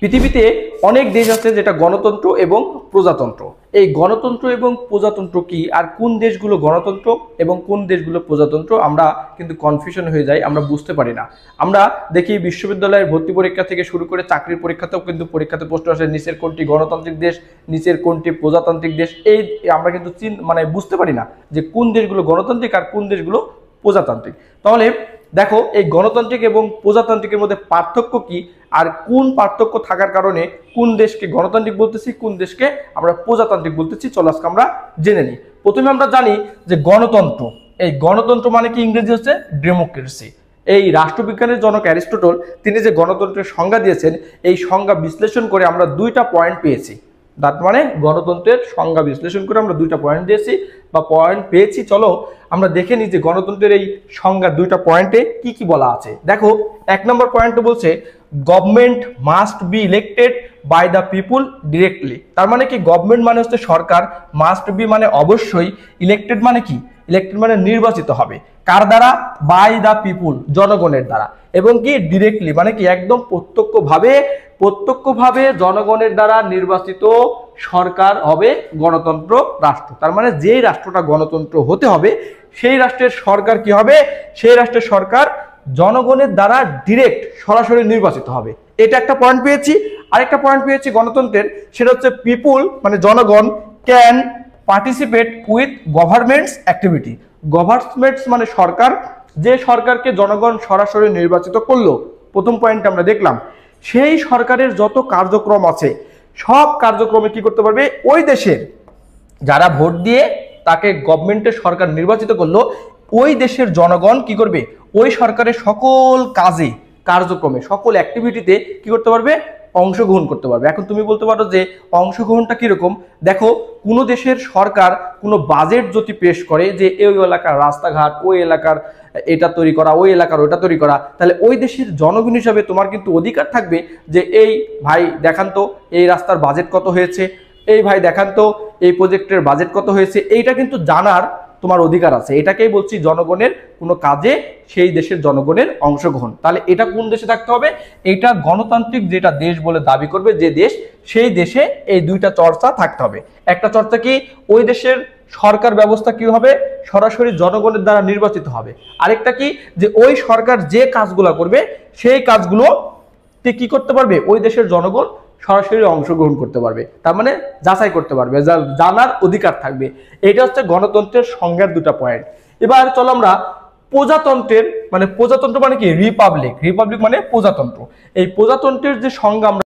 পৃথিবীতে অনেক দেশ আছে যেটা গণতন্ত্র এবং প্রজাতন্ত্র। এই গণতন্ত্র এবং প্রজাতন্ত্র কি, আর কোন দেশগুলো গণতন্ত্র এবং কোন দেশগুলো প্রজাতন্ত্র, আমরা কিন্তু কনফিউশন হয়ে যাই, আমরা বুঝতে পারি না। আমরা দেখি বিশ্ববিদ্যালয়ের ভর্তি পরীক্ষা থেকে শুরু করে চাকরির পরীক্ষাতেও কিন্তু পরীক্ষাতে প্রশ্ন আসে নিচের কোনটি গণতান্ত্রিক দেশ, নিচের কোনটি প্রজাতান্ত্রিক দেশ। এই আমরা কিন্তু বুঝতে পারি না যে কোন দেশগুলো গণতান্ত্রিক আর কোন দেশগুলো প্রজাতান্ত্রিক। তাহলে দেখো, এই গণতান্ত্রিক এবং প্রজাতান্ত্রিকের মধ্যে পার্থক্য কি, আর কোন পার্থক্য থাকার কারণে কোন দেশকে গণতান্ত্রিক বলতেছি, কোন দেশকে আমরা প্রজাতান্ত্রিক বলতেছি, চলো আজকে আমরা জেনে নিই। প্রথমে আমরা জানি যে গণতন্ত্র, এই গণতন্ত্র মানে কি ইংরেজি হচ্ছে ডেমোক্রেসি। এই রাষ্ট্রবিজ্ঞানের জনক অ্যারিস্টটল তিনি যে গণতন্ত্রের সংজ্ঞা দিয়েছেন, এই সংজ্ঞা বিশ্লেষণ করে আমরা দুইটা পয়েন্ট পেয়েছি। তার মানে গণতন্ত্রের সংজ্ঞা বিশ্লেষণ করে আমরা দুইটা পয়েন্ট দিয়েছি বা পয়েন্ট পেয়েছি। চলো আমরা দেখে নিই যে গণতন্ত্রের এই সংজ্ঞা দুইটা পয়েন্টে কি কি বলা আছে। দেখো, 1 নম্বর পয়েন্টে বলছে government must be elected by the people directly. তার মানে কি, গভর্নমেন্ট মানে হচ্ছে সরকার, মাস্ট বি মানে অবশ্যই, ইলেক্টেড মানে কি, ইলেক্টেড মানে নির্বাচিত হবে, কার দ্বারা, বাই দ্য পিপুল জনগণের দ্বারা, এবং কি ডিরেক্টলি মানে কি একদম প্রত্যক্ষভাবে জনগণের দ্বারা নির্বাচিত সরকার হবে গণতন্ত্র রাষ্ট্র। তার মানে যেই রাষ্ট্রটা গণতন্ত্র হতে হবে সেই রাষ্ট্রের সরকার কি হবে, সেই রাষ্ট্রের সরকার জনগণের দ্বারা ডিরেক্ট সরাসরি নির্বাচিত হবে। এটা একটা পয়েন্ট পেয়েছি। আরেকটা পয়েন্ট পেয়েছি গণতন্ত্রের, সেটা হচ্ছে পিপুল মানে জনগণ can participate with governments activity. Governments মানে সরকার, যে সরকারকে জনগণ সরাসরি নির্বাচিত করলো, প্রথম পয়েন্ট আমরা দেখলাম, সেই সরকারের যত কার্যক্রম আছে সব কার্যক্রমে কি করতে পারবে, ওই দেশের যারা ভোট দিয়ে তাকে গভর্নমেন্টের সরকার নির্বাচিত করলো, ওই দেশের জনগণ কি করবে, ওই সরকারের সকল কাজে কার্যক্রমে সকল অ্যাক্টিভিটিতে কি করতে পারবে, অংশগ্রহণ করতে পারবে। এখন তুমি বলতে পারো যে অংশগ্রহণটা কিরকম। দেখো, কোনো দেশের সরকার কোনো বাজেট যদি পেশ করে যে এই এলাকার রাস্তাঘাট, ওই এলাকার এটা তৈরি করা, ওই এলাকার ওটা তৈরি করা, তাহলে ওই দেশের জনগণ হিসাবে তোমার কিন্তু অধিকার থাকবে যে এই ভাই দেখান তো এই রাস্তার বাজেট কত হয়েছে, এই ভাই দেখান তো এই প্রজেক্টের বাজেট কত হয়েছে, এইটা কিন্তু জানার তোমার অধিকার আছে। এটাকেই বলছি জনগণের কোনো কাজে সেই দেশের জনগণের অংশগ্রহণ। তাহলে এটা কোন দেশে থাকতে হবে, এটা গণতান্ত্রিক যেটা দেশ বলে দাবি করবে যে দেশ, সেই দেশে এই দুইটা চর্চা থাকতে হবে। একটা চর্চা কি, ওই দেশের সরকার ব্যবস্থা কি হবে, সরাসরি জনগণের দ্বারা নির্বাচিত হবে। আরেকটা কি, যে ওই সরকার যে কাজগুলো করবে সেই কাজগুলো কি করতে পারবে, ওই দেশের জনগণ সরাসরি অংশগ্রহণ করতে পারবে, তার মানে যাচাই করতে পারবে, জানার অধিকার থাকবে। এটা হচ্ছে গণতন্ত্রের সংজ্ঞার দুটা পয়েন্ট। এবার চলো আমরা প্রজাতন্ত্রের, মানে প্রজাতন্ত্র মানে কি, রিপাবলিক, রিপাবলিক মানে প্রজাতন্ত্র, এই প্রজাতন্ত্রের যে সংজ্ঞা আমরা